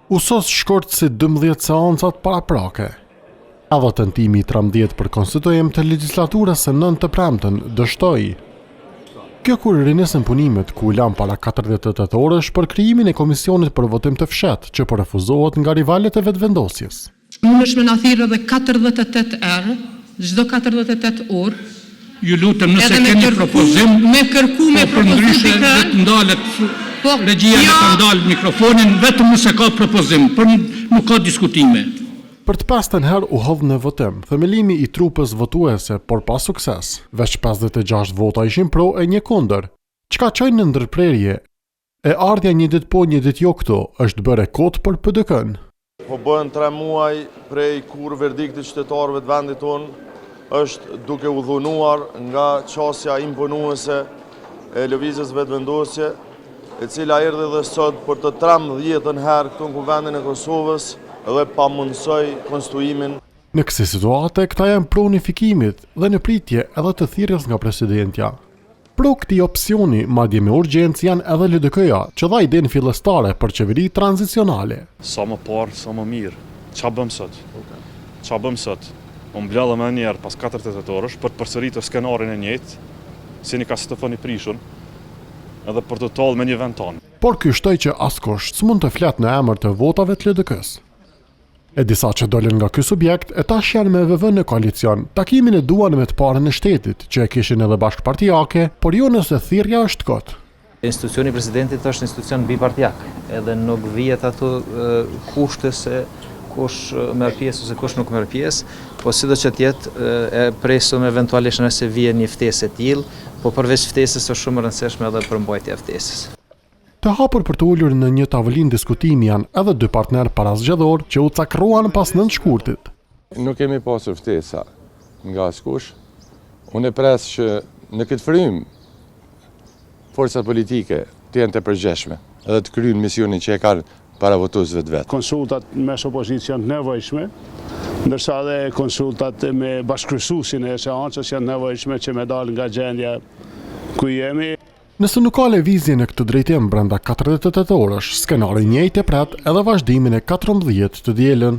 Usos shkort si 12 seancat paraprake. Edhe tentimi i 13 për konstituim të legislaturës së 9 të premten dështoi. Kjo kur rinisën punimet ku lan para 48 orësh për krijimin e komisionit për votim të fshet që po refuzohet nga rivalet e vetëvendosjes. Mundesh me na thirrë edhe 48 herë, çdo 48 orë. Ju lutem nëse keni propozim me kërku me propozim të ndalet regjia në të ndalë mikrofonin vetëm nëse ka propozim, për nuk ka diskutime. Për të pastën herë u hodh në votim themelimi i trupës votuese, por pa sukses. Veç 56 vota ishin pro e 1 kundër. Çka çoi në ndërprerje e ardhja një ditë po një ditë jo këto është bërë kot për PDK-n. Po bëhen 3 muaj prej kur verdikti qytetarëve të vendit tonë është duke u dhunuar nga qasja imponuese e lëvizjes vetëvendosje, e cila erdhi dhe sot për të 13 herë këtu në Kuvendin e Kosovës dhe pamundsoi konstituimin. Në kësaj situate, këta janë pro unifikimit dhe në pritje edhe të thirrjes nga presidentja. Pro këtij opsioni, madje me urgjencë janë edhe LDK-ja, që dha idenë fillestare për qeveri tranzicionale. Sa më parë, sa më mirë. Ç'a bëm sot? Ç'a bëm sot? Unë mbledhëm edhe njerë pas 48 orësh për të përsëritur skenarin e njëjtë, si një ka Stefani Prishun, edhe për të tollë me një vend tonë. Por ky shtoi që askush s'mund të flet në emër të votave të LDK-s. E disa që dolën nga ky subjekt e tash janë me VV në koalicion. Takimin e duan me të parën e shtetit, që e kishin edhe bashkëpartiake, por jo nëse thirrja është kot. Institucioni i presidentit është institucion bipartiak, edhe nuk vihet ato kushte se kush merr pjesë ose kush nuk merr pjesë, po sido që tjetë e presim eventualisht nëse vjen një ftesë e tillë, po përveç ftesës është shumë e rëndësishme edhe përmbajtja e ftesës. Të hapur për të ulur në një tavolinë diskutimi janë edhe 2 partnerë parazgjedhor që u cakruan pas 9 shkurtit. Nuk kemi pasur ftesa nga askush. Unë e pres që në këtë frym forcat politike të jenë të përgjeshme edhe të kryejnë misionin që e kanë para votuesve të vetë. Konsultat mes opozicionit janë nevojshme, ndërsa edhe konsultat me bashkëkryesuesin e seancës janë nevojshme që me dalë nga gjendja ku jemi. Nëse nuk ka lëvizje në këtë drejtim brenda 48 orësh, skenari i njëjtë e pret edhe vazhdimin e 14 të dielën.